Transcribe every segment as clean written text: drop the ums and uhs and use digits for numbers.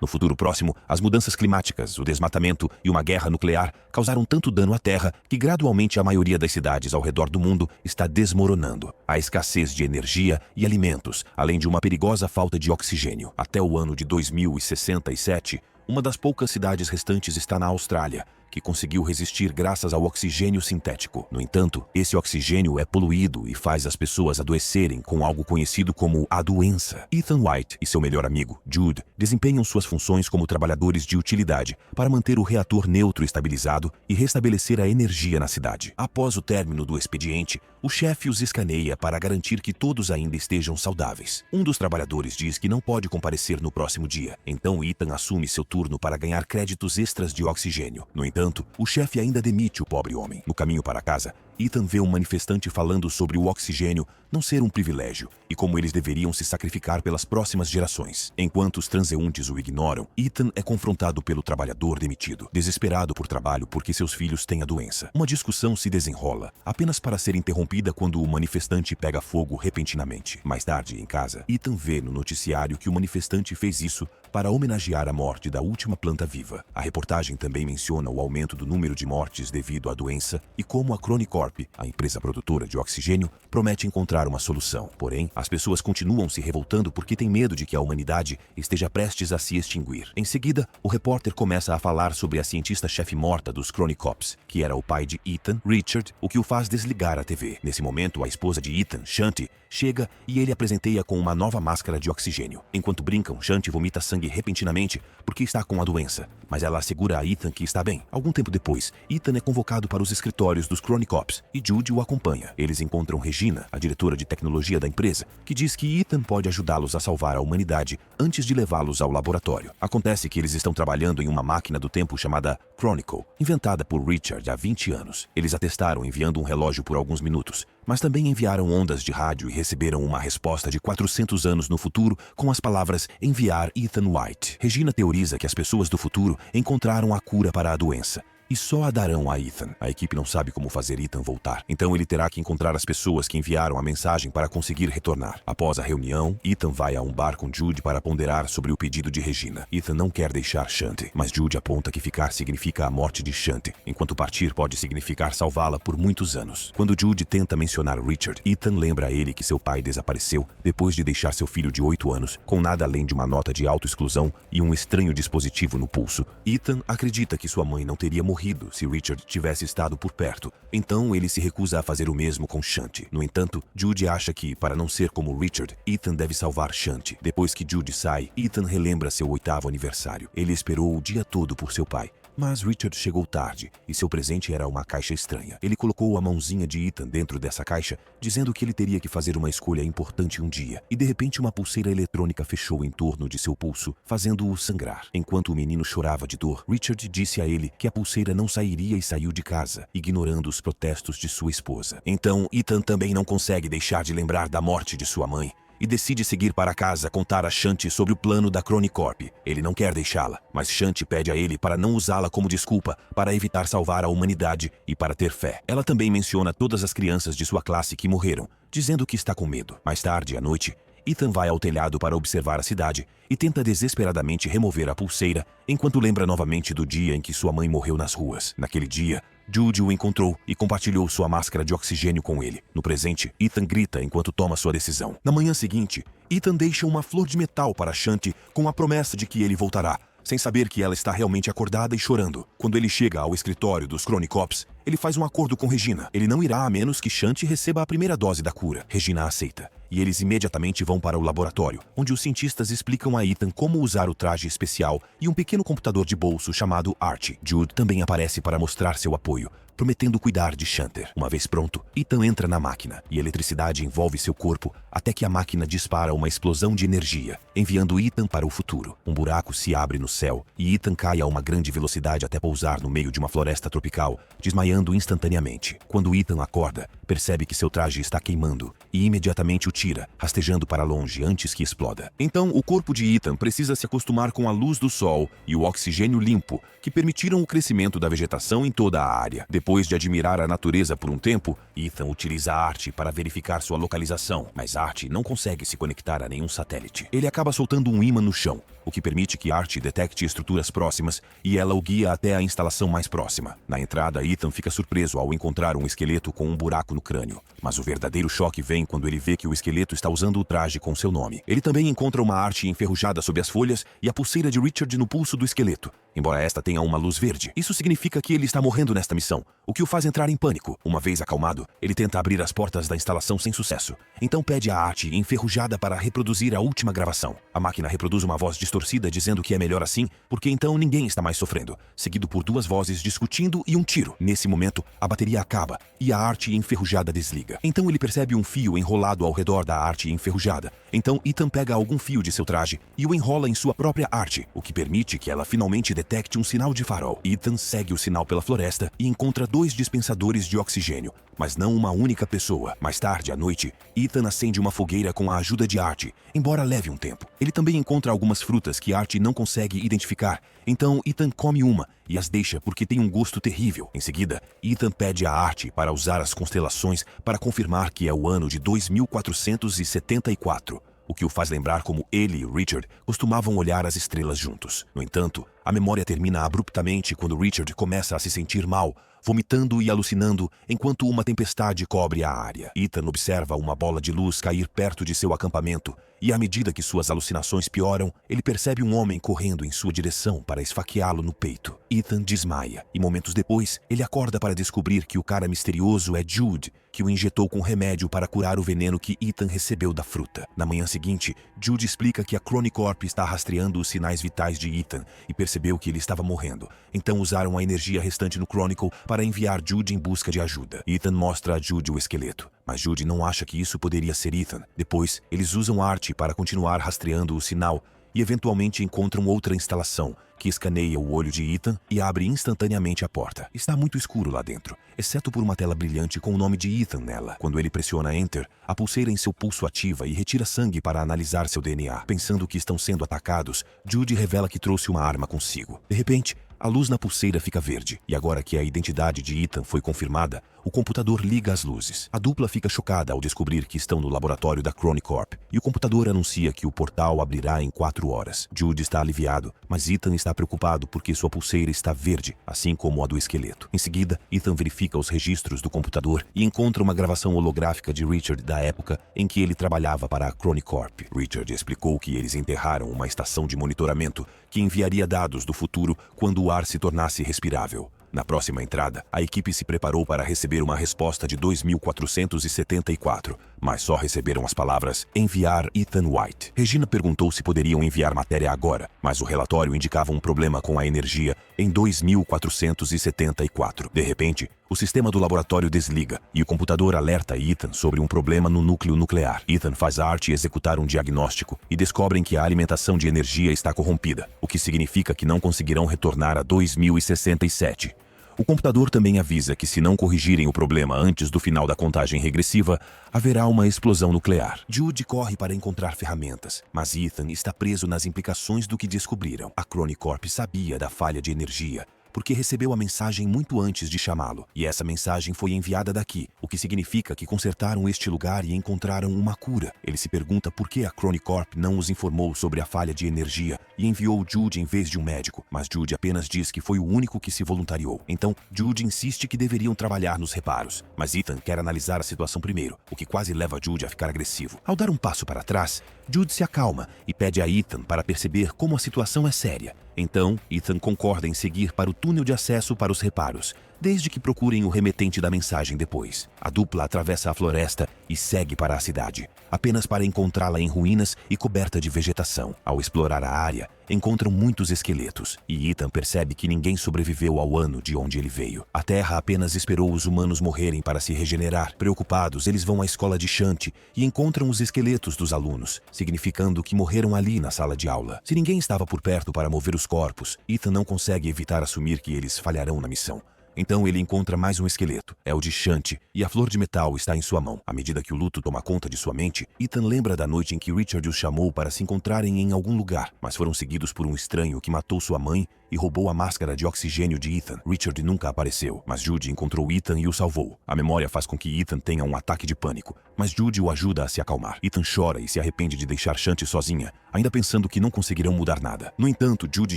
No futuro próximo, as mudanças climáticas, o desmatamento e uma guerra nuclear causaram tanto dano à Terra que gradualmente a maioria das cidades ao redor do mundo está desmoronando. Há escassez de energia e alimentos, além de uma perigosa falta de oxigênio. Até o ano de 2067, uma das poucas cidades restantes está na Austrália, que conseguiu resistir graças ao oxigênio sintético. No entanto, esse oxigênio é poluído e faz as pessoas adoecerem com algo conhecido como a doença. Ethan White e seu melhor amigo, Jude, desempenham suas funções como trabalhadores de utilidade para manter o reator neutro estabilizado e restabelecer a energia na cidade. Após o término do expediente, o chefe os escaneia para garantir que todos ainda estejam saudáveis. Um dos trabalhadores diz que não pode comparecer no próximo dia, então Ethan assume seu turno para ganhar créditos extras de oxigênio. No entanto, o chefe ainda demite o pobre homem. No caminho para casa, Ethan vê um manifestante falando sobre o oxigênio não ser um privilégio e como eles deveriam se sacrificar pelas próximas gerações. Enquanto os transeuntes o ignoram, Ethan é confrontado pelo trabalhador demitido, desesperado por trabalho porque seus filhos têm a doença. Uma discussão se desenrola, apenas para ser interrompida quando o manifestante pega fogo repentinamente. Mais tarde, em casa, Ethan vê no noticiário que o manifestante fez isso para homenagear a morte da última planta viva. A reportagem também menciona o aumento do número de mortes devido à doença e como a Cronicorp, a empresa produtora de oxigênio, promete encontrar uma solução. Porém, as pessoas continuam se revoltando porque têm medo de que a humanidade esteja prestes a se extinguir. Em seguida, o repórter começa a falar sobre a cientista-chefe morta dos Cronicops, que era o pai de Ethan, Richard, o que o faz desligar a TV. Nesse momento, a esposa de Ethan, Shanti, chega e ele a presenteia com uma nova máscara de oxigênio. Enquanto brincam, Shanti vomita sangue repentinamente porque está com a doença, mas ela assegura a Ethan que está bem. Algum tempo depois, Ethan é convocado para os escritórios dos Cronicops e Jude o acompanha. Eles encontram Regina, a diretora de tecnologia da empresa, que diz que Ethan pode ajudá-los a salvar a humanidade antes de levá-los ao laboratório. Acontece que eles estão trabalhando em uma máquina do tempo chamada Chronicle, inventada por Richard há 20 anos. Eles a testaram enviando um relógio por alguns minutos, mas também enviaram ondas de rádio e receberam uma resposta de 400 anos no futuro com as palavras enviar Ethan White. Regina teoriza que as pessoas do futuro encontraram a cura para a doença e só a darão a Ethan. A equipe não sabe como fazer Ethan voltar, então ele terá que encontrar as pessoas que enviaram a mensagem para conseguir retornar. Após a reunião, Ethan vai a um bar com Jude para ponderar sobre o pedido de Regina. Ethan não quer deixar Shanti, mas Jude aponta que ficar significa a morte de Shanti, enquanto partir pode significar salvá-la por muitos anos. Quando Jude tenta mencionar Richard, Ethan lembra a ele que seu pai desapareceu depois de deixar seu filho de 8 anos com nada além de uma nota de autoexclusão e um estranho dispositivo no pulso. Ethan acredita que sua mãe não teria morrido se Richard tivesse estado por perto, então ele se recusa a fazer o mesmo com Shanti. No entanto, Jude acha que, para não ser como Richard, Ethan deve salvar Shanti. Depois que Jude sai, Ethan relembra seu 8º aniversário. Ele esperou o dia todo por seu pai, mas Richard chegou tarde e seu presente era uma caixa estranha. Ele colocou a mãozinha de Ethan dentro dessa caixa, dizendo que ele teria que fazer uma escolha importante um dia. E de repente uma pulseira eletrônica fechou em torno de seu pulso, fazendo-o sangrar. Enquanto o menino chorava de dor, Richard disse a ele que a pulseira não sairia e saiu de casa, ignorando os protestos de sua esposa. Então Ethan também não consegue deixar de lembrar da morte de sua mãe e decide seguir para casa contar a Shanti sobre o plano da Cronicorp. Ele não quer deixá-la, mas Shanti pede a ele para não usá-la como desculpa para evitar salvar a humanidade e para ter fé. Ela também menciona todas as crianças de sua classe que morreram, dizendo que está com medo. Mais tarde, à noite, Ethan vai ao telhado para observar a cidade e tenta desesperadamente remover a pulseira, enquanto lembra novamente do dia em que sua mãe morreu nas ruas. Naquele dia, Jude o encontrou e compartilhou sua máscara de oxigênio com ele. No presente, Ethan grita enquanto toma sua decisão. Na manhã seguinte, Ethan deixa uma flor de metal para Shanti com a promessa de que ele voltará, sem saber que ela está realmente acordada e chorando. Quando ele chega ao escritório dos Cronicops, ele faz um acordo com Regina. Ele não irá a menos que Shanti receba a primeira dose da cura. Regina aceita, e eles imediatamente vão para o laboratório, onde os cientistas explicam a Ethan como usar o traje especial e um pequeno computador de bolso chamado Archie. Jude também aparece para mostrar seu apoio, prometendo cuidar de Shanter. Uma vez pronto, Ethan entra na máquina e a eletricidade envolve seu corpo até que a máquina dispara uma explosão de energia, enviando Ethan para o futuro. Um buraco se abre no céu e Ethan cai a uma grande velocidade até pousar no meio de uma floresta tropical, desmaiando instantaneamente. Quando Ethan acorda, percebe que seu traje está queimando e imediatamente o tira, rastejando para longe antes que exploda. Então, o corpo de Ethan precisa se acostumar com a luz do sol e o oxigênio limpo, que permitiram o crescimento da vegetação em toda a área. Depois de admirar a natureza por um tempo, Ethan utiliza a Archie para verificar sua localização, mas Archie não consegue se conectar a nenhum satélite. Ele acaba soltando um ímã no chão, o o que permite que Art detecte estruturas próximas e ela o guia até a instalação mais próxima. Na entrada, Ethan fica surpreso ao encontrar um esqueleto com um buraco no crânio. Mas o verdadeiro choque vem quando ele vê que o esqueleto está usando o traje com seu nome. Ele também encontra uma arte enferrujada sob as folhas e a pulseira de Richard no pulso do esqueleto, embora esta tenha uma luz verde. Isso significa que ele está morrendo nesta missão, o que o faz entrar em pânico. Uma vez acalmado, ele tenta abrir as portas da instalação sem sucesso. Então pede a arte enferrujada para reproduzir a última gravação. A máquina reproduz uma voz distorcida dizendo que é melhor assim, porque então ninguém está mais sofrendo, seguido por duas vozes discutindo e um tiro. Nesse momento, a bateria acaba e a arte enferrujada desliga. Então ele percebe um fio enrolado ao redor da arte enferrujada. Então Ethan pega algum fio de seu traje e o enrola em sua própria arte, o que permite que ela finalmente detecte um sinal de farol. Ethan segue o sinal pela floresta e encontra 2 dispensadores de oxigênio, mas não uma única pessoa. Mais tarde, à noite, Ethan acende uma fogueira com a ajuda de Art, embora leve um tempo. Ele também encontra algumas frutas que Art não consegue identificar, então Ethan come uma e as deixa porque tem um gosto terrível. Em seguida, Ethan pede a Art para usar as constelações para confirmar que é o ano de 2474. O que o faz lembrar como ele e Richard costumavam olhar as estrelas juntos. No entanto, a memória termina abruptamente quando Richard começa a se sentir mal, vomitando e alucinando enquanto uma tempestade cobre a área. Ethan observa uma bola de luz cair perto de seu acampamento e, à medida que suas alucinações pioram, ele percebe um homem correndo em sua direção para esfaqueá-lo no peito. Ethan desmaia e, momentos depois, ele acorda para descobrir que o cara misterioso é Jude, que o injetou com remédio para curar o veneno que Ethan recebeu da fruta. Na manhã seguinte, Jude explica que a Chronicorp está rastreando os sinais vitais de Ethan e percebeu que ele estava morrendo. Então usaram a energia restante no Chronicle para enviar Jude em busca de ajuda. Ethan mostra a Jude o esqueleto, mas Jude não acha que isso poderia ser Ethan. Depois, eles usam Art para continuar rastreando o sinal e eventualmente encontram outra instalação que escaneia o olho de Ethan e abre instantaneamente a porta. Está muito escuro lá dentro, exceto por uma tela brilhante com o nome de Ethan nela. Quando ele pressiona Enter, a pulseira em seu pulso ativa e retira sangue para analisar seu DNA. Pensando que estão sendo atacados, Jude revela que trouxe uma arma consigo. De repente, a luz na pulseira fica verde, e agora que a identidade de Ethan foi confirmada, o computador liga as luzes. A dupla fica chocada ao descobrir que estão no laboratório da Chronicorp, e o computador anuncia que o portal abrirá em 4 horas. Jude está aliviado, mas Ethan está preocupado porque sua pulseira está verde, assim como a do esqueleto. Em seguida, Ethan verifica os registros do computador e encontra uma gravação holográfica de Richard da época em que ele trabalhava para a Chronicorp. Richard explicou que eles enterraram uma estação de monitoramento que enviaria dados do futuro quando o ar se tornasse respirável. Na próxima entrada, a equipe se preparou para receber uma resposta de 2474, mas só receberam as palavras enviar Ethan White. Regina perguntou se poderiam enviar matéria agora, mas o relatório indicava um problema com a energia em 2474. De repente, o sistema do laboratório desliga e o computador alerta Ethan sobre um problema no núcleo nuclear. Ethan faz a Art executar um diagnóstico e descobrem que a alimentação de energia está corrompida, o que significa que não conseguirão retornar a 2067. O computador também avisa que se não corrigirem o problema antes do final da contagem regressiva, haverá uma explosão nuclear. Jude corre para encontrar ferramentas, mas Ethan está preso nas implicações do que descobriram. A Chronicorp sabia da falha de energia, porque recebeu a mensagem muito antes de chamá-lo, e essa mensagem foi enviada daqui, o que significa que consertaram este lugar e encontraram uma cura. Ele se pergunta por que a Chronicorp não os informou sobre a falha de energia e enviou Jude em vez de um médico, mas Jude apenas diz que foi o único que se voluntariou. Então, Jude insiste que deveriam trabalhar nos reparos, mas Ethan quer analisar a situação primeiro, o que quase leva Jude a ficar agressivo. Ao dar um passo para trás, Jude se acalma e pede a Ethan para perceber como a situação é séria. Então, Ethan concorda em seguir para o túnel de acesso para os reparos, desde que procurem o remetente da mensagem depois. A dupla atravessa a floresta e segue para a cidade, apenas para encontrá-la em ruínas e coberta de vegetação. Ao explorar a área, encontram muitos esqueletos, e Ethan percebe que ninguém sobreviveu ao ano de onde ele veio. A Terra apenas esperou os humanos morrerem para se regenerar. Preocupados, eles vão à escola de Shanti e encontram os esqueletos dos alunos, significando que morreram ali na sala de aula. Se ninguém estava por perto para mover os corpos, Ethan não consegue evitar assumir que eles falharão na missão. Então ele encontra mais um esqueleto. É o de Shanti, e a flor de metal está em sua mão. À medida que o luto toma conta de sua mente, Ethan lembra da noite em que Richard os chamou para se encontrarem em algum lugar, mas foram seguidos por um estranho que matou sua mãe e roubou a máscara de oxigênio de Ethan. Richard nunca apareceu, mas Jude encontrou Ethan e o salvou. A memória faz com que Ethan tenha um ataque de pânico, mas Jude o ajuda a se acalmar. Ethan chora e se arrepende de deixar Shanti sozinha, ainda pensando que não conseguirão mudar nada. No entanto, Judy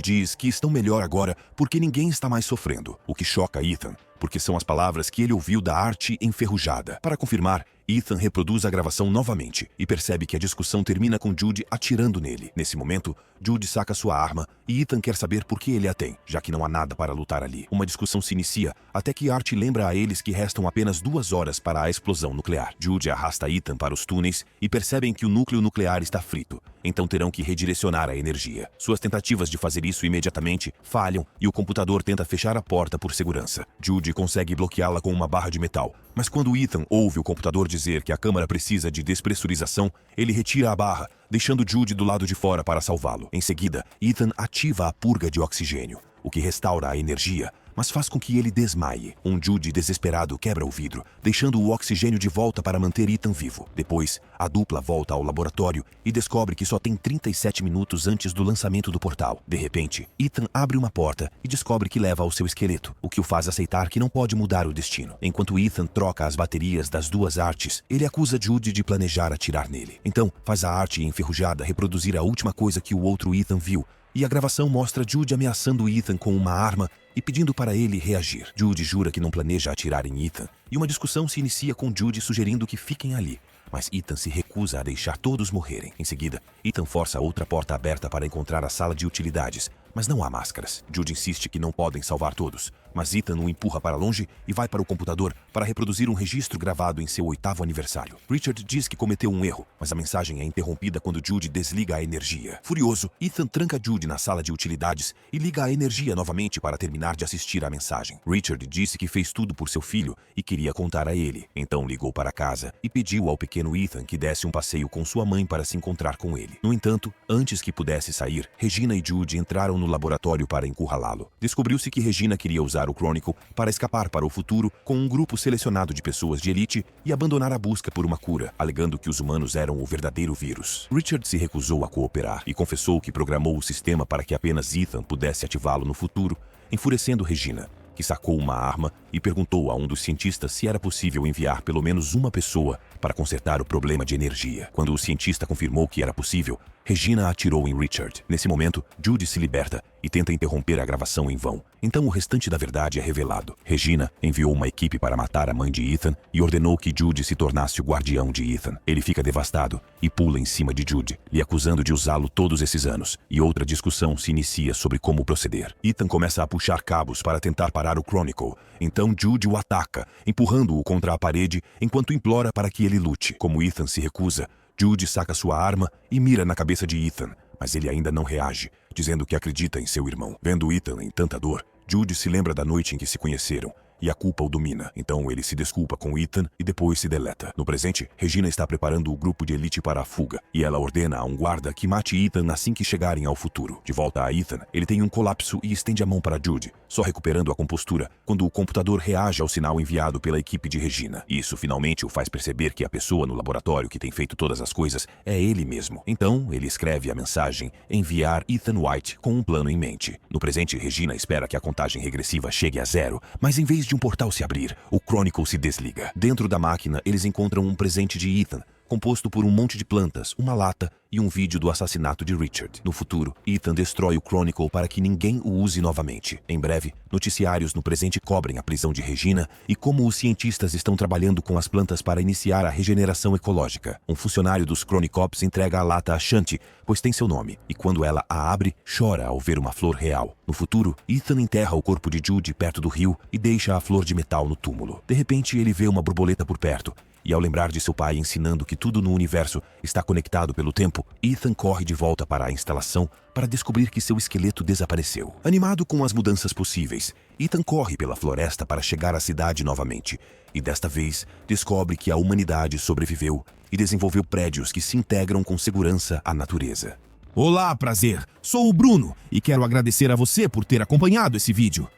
diz que estão melhor agora porque ninguém está mais sofrendo, o que choca Ethan, porque são as palavras que ele ouviu da arte enferrujada. Para confirmar, Ethan reproduz a gravação novamente e percebe que a discussão termina com Judy atirando nele. Nesse momento, Judy saca sua arma e Ethan quer saber por que ele a tem, já que não há nada para lutar ali. Uma discussão se inicia até que Art lembra a eles que restam apenas 2 horas para a explosão nuclear. Judy arrasta Ethan para os túneis e percebem que o núcleo nuclear está frito, então terão que redirecionar a energia. Suas tentativas de fazer isso imediatamente falham e o computador tenta fechar a porta por segurança. Judy consegue bloqueá-la com uma barra de metal, mas quando Ethan ouve o computador dizer que a câmara precisa de despressurização, ele retira a barra, deixando Judy do lado de fora para salvá-lo. Em seguida, Ethan ativa a purga de oxigênio, o que restaura a energia, mas faz com que ele desmaie. Um Judy desesperado quebra o vidro, deixando o oxigênio de volta para manter Ethan vivo. Depois, a dupla volta ao laboratório e descobre que só tem 37 minutos antes do lançamento do portal. De repente, Ethan abre uma porta e descobre que leva ao seu esqueleto, o que o faz aceitar que não pode mudar o destino. Enquanto Ethan troca as baterias das 2 artes, ele acusa Judy de planejar atirar nele. Então, faz a arte enferrujada reproduzir a última coisa que o outro Ethan viu, e a gravação mostra Judy ameaçando Ethan com uma arma e pedindo para ele reagir. Judy jura que não planeja atirar em Ethan, e uma discussão se inicia com Judy sugerindo que fiquem ali, mas Ethan se recusa a deixar todos morrerem. Em seguida, Ethan força outra porta aberta para encontrar a sala de utilidades, mas não há máscaras. Judy insiste que não podem salvar todos, mas Ethan o empurra para longe e vai para o computador para reproduzir um registro gravado em seu 8º aniversário. Richard diz que cometeu um erro, mas a mensagem é interrompida quando Judy desliga a energia. Furioso, Ethan tranca Judy na sala de utilidades e liga a energia novamente para terminar de assistir à mensagem. Richard disse que fez tudo por seu filho e queria contar a ele, então ligou para casa e pediu ao pequeno Ethan que desse um passeio com sua mãe para se encontrar com ele. No entanto, antes que pudesse sair, Regina e Judy entraram no laboratório para encurralá-lo. Descobriu-se que Regina queria usar o Chronicle para escapar para o futuro com um grupo selecionado de pessoas de elite e abandonar a busca por uma cura, alegando que os humanos eram o verdadeiro vírus. Richard se recusou a cooperar e confessou que programou o sistema para que apenas Ethan pudesse ativá-lo no futuro, enfurecendo Regina, que sacou uma arma e perguntou a um dos cientistas se era possível enviar pelo menos uma pessoa para consertar o problema de energia. Quando o cientista confirmou que era possível, Regina atirou em Richard. Nesse momento, Judy se liberta e tenta interromper a gravação em vão. Então o restante da verdade é revelado. Regina enviou uma equipe para matar a mãe de Ethan e ordenou que Judy se tornasse o guardião de Ethan. Ele fica devastado e pula em cima de Judy, lhe acusando de usá-lo todos esses anos. E outra discussão se inicia sobre como proceder. Ethan começa a puxar cabos para tentar parar o Chronicle. Então Judy o ataca, empurrando-o contra a parede enquanto implora para que ele lute. Como Ethan se recusa, Judy saca sua arma e mira na cabeça de Ethan, mas ele ainda não reage, dizendo que acredita em seu irmão. Vendo Ethan em tanta dor, Judy se lembra da noite em que se conheceram e a culpa o domina. Então ele se desculpa com Ethan e depois se deleta. No presente, Regina está preparando o grupo de elite para a fuga e ela ordena a um guarda que mate Ethan assim que chegarem ao futuro. De volta a Ethan, ele tem um colapso e estende a mão para Judy, só recuperando a compostura quando o computador reage ao sinal enviado pela equipe de Regina. Isso finalmente o faz perceber que a pessoa no laboratório que tem feito todas as coisas é ele mesmo. Então ele escreve a mensagem enviar Ethan White com um plano em mente. No presente, Regina espera que a contagem regressiva chegue a 0, mas em vez de um portal se abrir, o Chronicle se desliga. Dentro da máquina, eles encontram um presente de Ethan, composto por um monte de plantas, uma lata e um vídeo do assassinato de Richard. No futuro, Ethan destrói o Chronicle para que ninguém o use novamente. Em breve, noticiários no presente cobrem a prisão de Regina e como os cientistas estão trabalhando com as plantas para iniciar a regeneração ecológica. Um funcionário dos Chronicops entrega a lata a Shanti, pois tem seu nome, e quando ela a abre, chora ao ver uma flor real. No futuro, Ethan enterra o corpo de Judy perto do rio e deixa a flor de metal no túmulo. De repente, ele vê uma borboleta por perto, e ao lembrar de seu pai ensinando que tudo no universo está conectado pelo tempo, Ethan corre de volta para a instalação para descobrir que seu esqueleto desapareceu. Animado com as mudanças possíveis, Ethan corre pela floresta para chegar à cidade novamente, e desta vez descobre que a humanidade sobreviveu e desenvolveu prédios que se integram com segurança à natureza. Olá, prazer! Sou o Bruno e quero agradecer a você por ter acompanhado esse vídeo.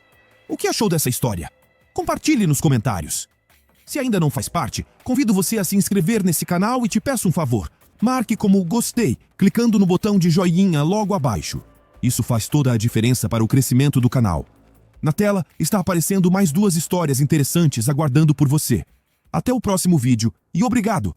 O que achou dessa história? Compartilhe nos comentários. Se ainda não faz parte, convido você a se inscrever nesse canal e te peço um favor. Marque como gostei, clicando no botão de joinha logo abaixo. Isso faz toda a diferença para o crescimento do canal. Na tela está aparecendo mais 2 histórias interessantes aguardando por você. Até o próximo vídeo e obrigado!